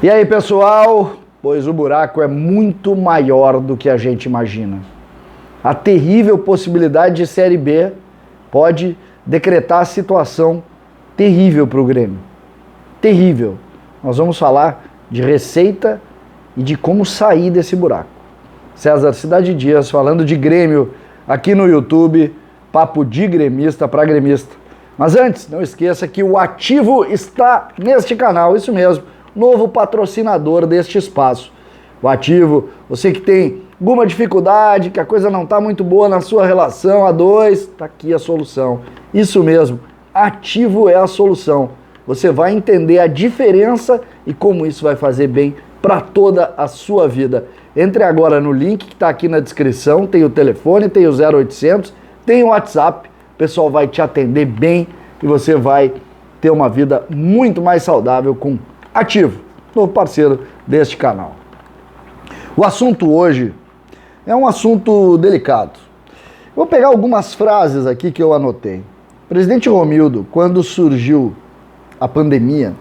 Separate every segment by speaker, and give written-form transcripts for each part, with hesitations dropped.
Speaker 1: E aí, pessoal? Pois o buraco é muito maior do que a gente imagina. A terrível possibilidade de Série B pode decretar a situação terrível para o Grêmio. Terrível. Nós vamos falar de receita e de como sair desse buraco. César Cidade Dias falando de Grêmio aqui no YouTube, papo de gremista para gremista. Mas antes, não esqueça que o Ativo está neste canal, isso mesmo, novo patrocinador deste espaço. O Ativo, você que tem alguma dificuldade, que a coisa não está muito boa na sua relação a dois, está aqui a solução. Isso mesmo, Ativo é a solução. Você vai entender a diferença e como isso vai fazer bem para toda a sua vida. Entre agora no link que está aqui na descrição, tem o telefone, tem o 0800, tem o WhatsApp, o pessoal vai te atender bem e você vai ter uma vida muito mais saudável com Ativo, novo parceiro deste canal. O assunto hoje é um assunto delicado. Vou pegar algumas frases aqui que eu anotei. O presidente Romildo, quando surgiu a pandemia,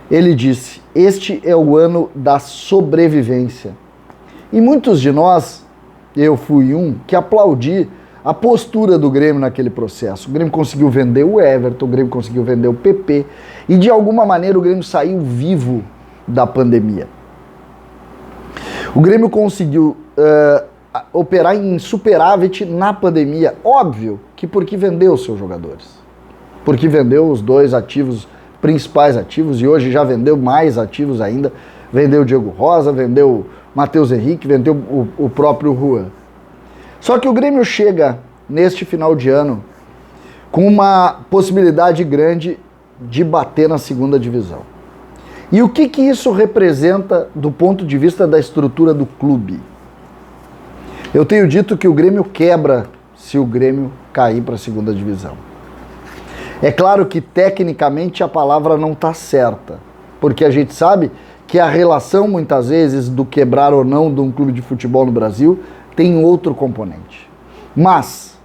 Speaker 1: ele disse: este é o ano da sobrevivência. E muitos de nós, eu fui um, que aplaudi a postura do Grêmio naquele processo. O Grêmio conseguiu vender o Everton, o Grêmio conseguiu vender o PP, e de alguma maneira o Grêmio saiu vivo da pandemia. O Grêmio conseguiu operar em superávit na pandemia, óbvio que porque vendeu os seus jogadores, porque vendeu os dois ativos, principais ativos, e hoje já vendeu mais ativos ainda, vendeu o Diego Rosa, vendeu o Matheus Henrique, vendeu o próprio Juan. Só que o Grêmio chega neste final de ano com uma possibilidade grande de bater na segunda divisão. E o que isso representa do ponto de vista da estrutura do clube? Eu tenho dito que o Grêmio quebra se o Grêmio cair para a segunda divisão. É claro que tecnicamente a palavra não está certa, porque a gente sabe que a relação muitas vezes do quebrar ou não de um clube de futebol no Brasil tem outro componente. Mas,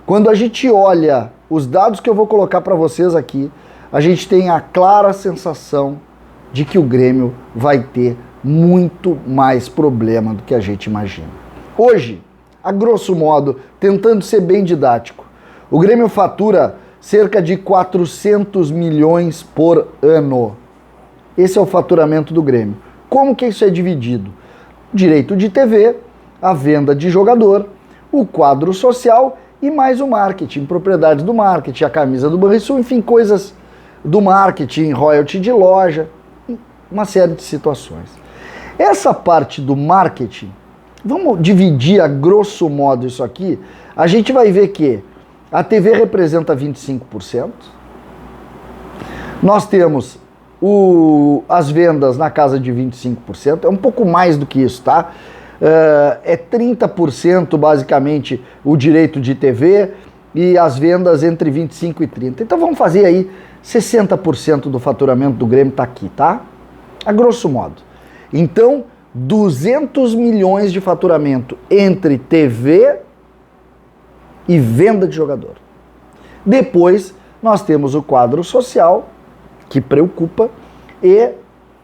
Speaker 1: quando a gente olha os dados que eu vou colocar para vocês aqui, a gente tem a clara sensação de que o Grêmio vai ter muito mais problema do que a gente imagina. Hoje, a grosso modo, tentando ser bem didático, o Grêmio fatura cerca de 400 milhões por ano. Esse é o faturamento do Grêmio. Como que isso é dividido? Direito de TV, a venda de jogador, o quadro social e mais o marketing, propriedades do marketing, a camisa do Banrisul, enfim, coisas do marketing, royalty de loja, uma série de situações. Essa parte do marketing, vamos dividir a grosso modo isso aqui, a gente vai ver que a TV representa 25%, nós temos as vendas na casa de 25%, é um pouco mais do que isso, tá? É 30% basicamente o direito de TV e as vendas entre 25% e 30%. Então vamos fazer aí 60% do faturamento do Grêmio tá aqui, tá? A grosso modo. Então, 200 milhões de faturamento entre TV e venda de jogador. Depois, nós temos o quadro social, que preocupa, e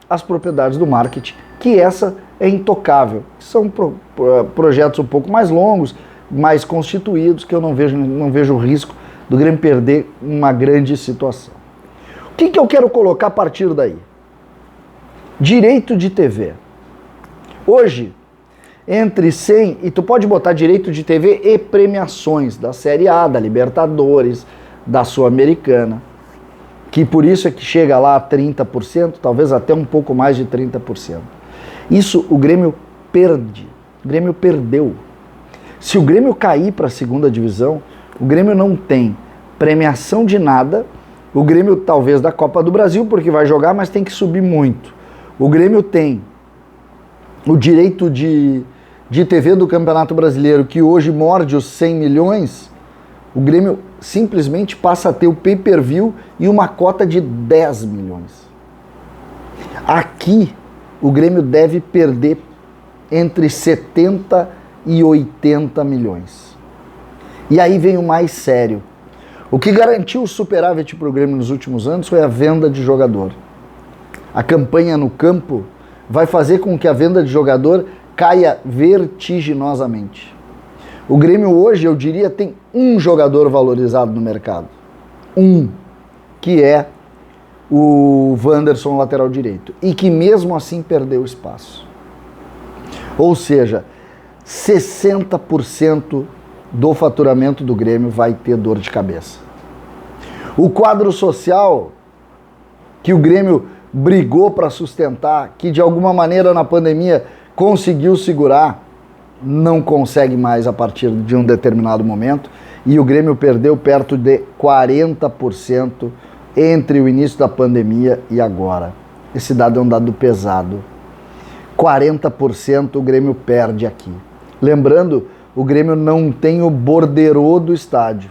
Speaker 1: as propriedades do marketing, que essa é intocável. São projetos um pouco mais longos, mais constituídos, que eu não vejo risco do Grêmio perder uma grande situação. O que eu quero colocar a partir daí? Direito de TV. Hoje, entre 100, e tu pode botar direito de TV e premiações da Série A, da Libertadores, da Sul-Americana, que por isso é que chega lá a 30%, talvez até um pouco mais de 30%. Isso o Grêmio perde, o Grêmio perdeu. Se o Grêmio cair para a segunda divisão, o Grêmio não tem premiação de nada, o Grêmio talvez da Copa do Brasil, porque vai jogar, mas tem que subir muito. O Grêmio tem o direito de TV do Campeonato Brasileiro, que hoje morde os 100 milhões, o Grêmio simplesmente passa a ter o pay-per-view e uma cota de 10 milhões. Aqui, o Grêmio deve perder entre 70 e 80 milhões. E aí vem o mais sério. O que garantiu o superávit para o Grêmio nos últimos anos foi a venda de jogador. a campanha no campo, vai fazer com que a venda de jogador caia vertiginosamente. O Grêmio hoje, eu diria, tem um jogador valorizado no mercado. Que é o Wanderson, lateral direito. E que mesmo assim perdeu espaço. Ou seja, 60% do faturamento do Grêmio vai ter dor de cabeça. O quadro social que o Grêmio brigou para sustentar, que de alguma maneira na pandemia conseguiu segurar, não consegue mais a partir de um determinado momento, e o Grêmio perdeu perto de 40% entre o início da pandemia e agora. Esse dado é um dado pesado. 40% o Grêmio perde aqui. Lembrando, o Grêmio não tem o borderô do estádio.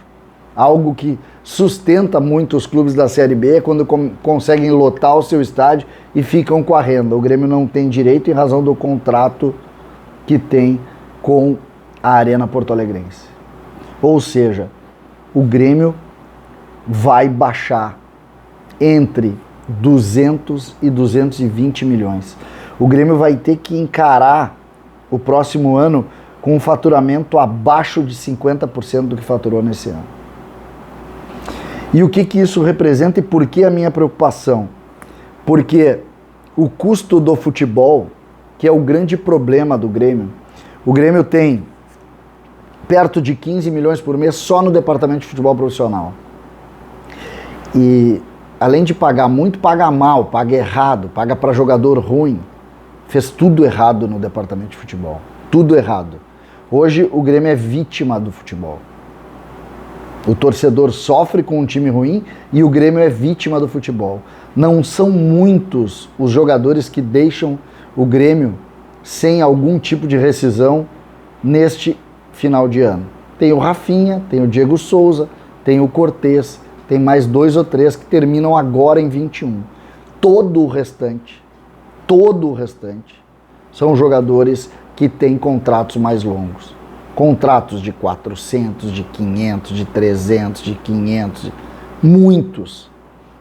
Speaker 1: Algo que sustenta muito os clubes da Série B quando conseguem lotar o seu estádio e ficam com a renda. O Grêmio não tem direito em razão do contrato que tem com a Arena Porto Alegrense. Ou seja, o Grêmio vai baixar entre 200 e 220 milhões. O Grêmio vai ter que encarar o próximo ano com um faturamento abaixo de 50% do que faturou nesse ano. E o que isso representa e por que a minha preocupação? Porque o custo do futebol, que é o grande problema do Grêmio, o Grêmio tem perto de 15 milhões por mês só no departamento de futebol profissional. E além de pagar muito, paga mal, paga errado, paga para jogador ruim. Fez tudo errado no departamento de futebol. Tudo errado. Hoje o Grêmio é vítima do futebol. O torcedor sofre com um time ruim e o Grêmio é vítima do futebol. Não são muitos os jogadores que deixam o Grêmio sem algum tipo de rescisão neste final de ano. Tem o Rafinha, tem o Diego Souza, tem o Cortez, tem mais 2 ou 3 que terminam agora em 21. Todo o restante são jogadores que têm contratos mais longos. Contratos de 400, de 500, de 300, de 500, muitos.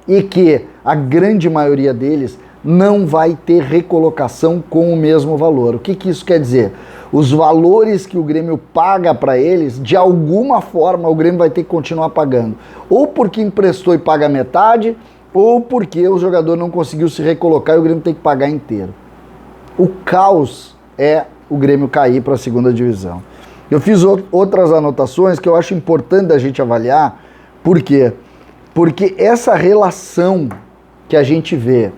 Speaker 1: E que a grande maioria deles não vai ter recolocação com o mesmo valor. O que isso quer dizer? Os valores que o Grêmio paga para eles, de alguma forma o Grêmio vai ter que continuar pagando. Ou porque emprestou e paga metade, ou porque o jogador não conseguiu se recolocar e o Grêmio tem que pagar inteiro. O caos é o Grêmio cair para a segunda divisão. Eu fiz outras anotações que eu acho importante a gente avaliar. Por quê? Porque essa relação que a gente vê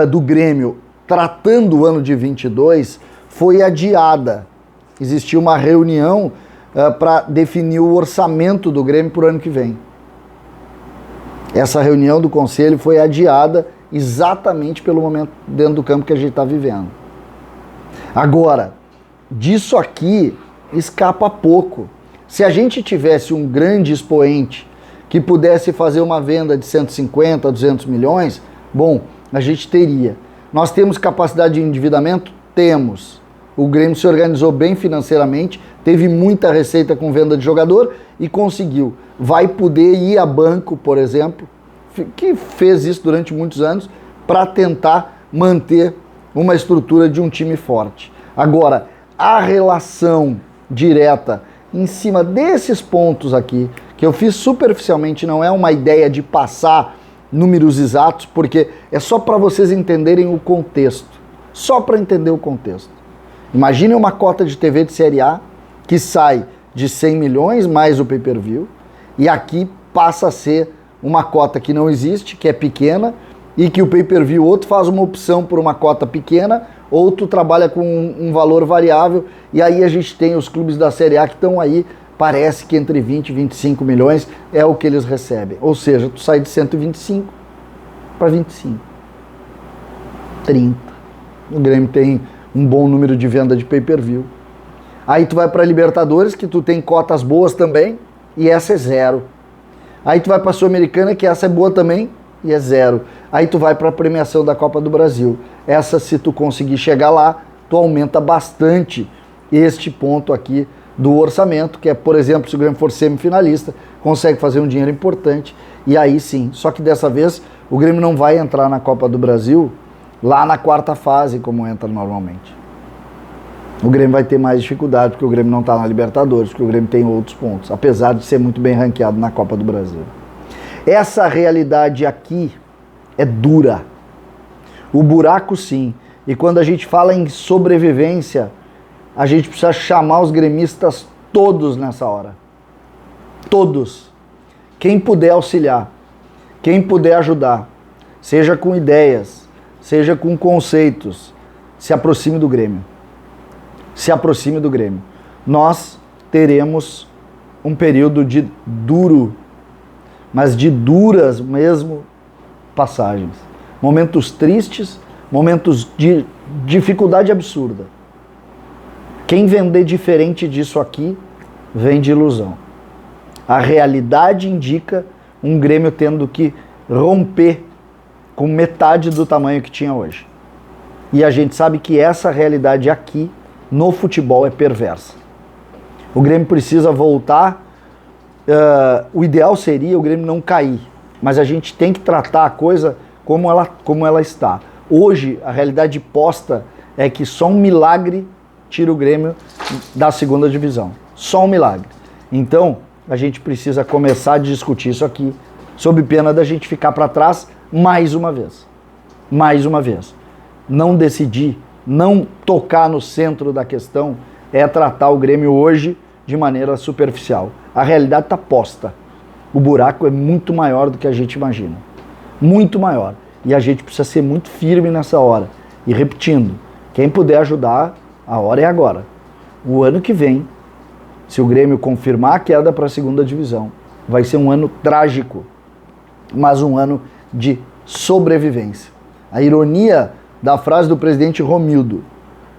Speaker 1: do Grêmio tratando o ano de 22 foi adiada. Existiu uma reunião para definir o orçamento do Grêmio para o ano que vem. Essa reunião do Conselho foi adiada exatamente pelo momento dentro do campo que a gente está vivendo. Agora, disso aqui escapa pouco. Se a gente tivesse um grande expoente que pudesse fazer uma venda de 150, 200 milhões, bom, a gente teria. Nós temos capacidade de endividamento? Temos. O Grêmio se organizou bem financeiramente, teve muita receita com venda de jogador e conseguiu. Vai poder ir a banco, por exemplo, que fez isso durante muitos anos, para tentar manter uma estrutura de um time forte. Agora, a relação direta em cima desses pontos aqui, que eu fiz superficialmente, não é uma ideia de passar números exatos, porque é só para vocês entenderem o contexto. Só para entender o contexto. Imagine uma cota de TV de Série A que sai de 100 milhões mais o pay-per-view e aqui passa a ser uma cota que não existe, que é pequena, e que o pay-per-view outro faz uma opção por uma cota pequena, outro trabalha com um valor variável, e aí a gente tem os clubes da Série A que estão aí, parece que entre 20 e 25 milhões é o que eles recebem. Ou seja, tu sai de 125 para 25. 30. O Grêmio tem um bom número de venda de pay-per-view. Aí tu vai para a Libertadores, que tu tem cotas boas também, e essa é 0. Aí tu vai para a Sul-Americana, que essa é boa também, e é 0. Aí tu vai para a premiação da Copa do Brasil. Essa, se tu conseguir chegar lá, tu aumenta bastante este ponto aqui do orçamento, que é, por exemplo, se o Grêmio for semifinalista, consegue fazer um dinheiro importante, e aí sim. Só que dessa vez o Grêmio não vai entrar na Copa do Brasil lá na quarta fase, como entra normalmente. O Grêmio vai ter mais dificuldade, porque o Grêmio não está na Libertadores, porque o Grêmio tem outros pontos, apesar de ser muito bem ranqueado na Copa do Brasil. Essa realidade aqui é dura. O buraco, sim. E quando a gente fala em sobrevivência, a gente precisa chamar os gremistas todos nessa hora. Todos. Quem puder auxiliar, quem puder ajudar, seja com ideias, seja com conceitos, se aproxime do Grêmio. Se aproxime do Grêmio. Nós teremos um período de duro, mas de duras mesmo passagens. Momentos tristes, momentos de dificuldade absurda. Quem vender diferente disso aqui, vende ilusão. A realidade indica um Grêmio tendo que romper com metade do tamanho que tinha hoje. E a gente sabe que essa realidade aqui, no futebol, é perversa. O Grêmio precisa voltar. O ideal seria o Grêmio não cair, mas a gente tem que tratar a coisa como ela está. Hoje, a realidade posta é que só um milagre tira o Grêmio da segunda divisão. Só um milagre. Então, a gente precisa começar a discutir isso aqui, sob pena da gente ficar para trás mais uma vez. Mais uma vez. Não decidir, não tocar no centro da questão, é tratar o Grêmio hoje de maneira superficial. A realidade está posta. O buraco é muito maior do que a gente imagina. Muito maior. E a gente precisa ser muito firme nessa hora. E repetindo, quem puder ajudar, a hora é agora. O ano que vem, se o Grêmio confirmar a queda para a segunda divisão, vai ser um ano trágico, mas um ano de sobrevivência. A ironia da frase do presidente Romildo,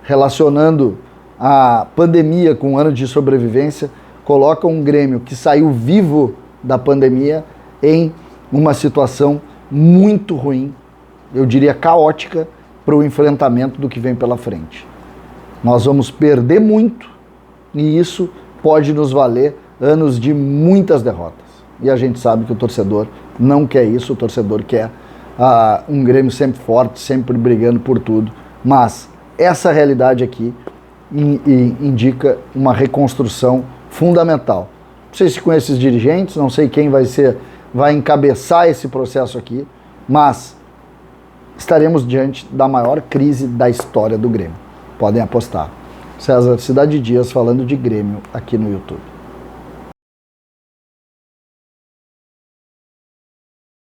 Speaker 1: relacionando a pandemia com um ano de sobrevivência, coloca um Grêmio que saiu vivo da pandemia em uma situação muito ruim, eu diria caótica, para o enfrentamento do que vem pela frente. Nós vamos perder muito e isso pode nos valer anos de muitas derrotas. E a gente sabe que o torcedor não quer isso, o torcedor quer um Grêmio sempre forte, sempre brigando por tudo. Mas essa realidade aqui indica uma reconstrução fundamental. Não sei se com esses dirigentes, não sei quem vai encabeçar esse processo aqui, mas estaremos diante da maior crise da história do Grêmio. Podem apostar. César Cidade Dias falando de Grêmio aqui no YouTube.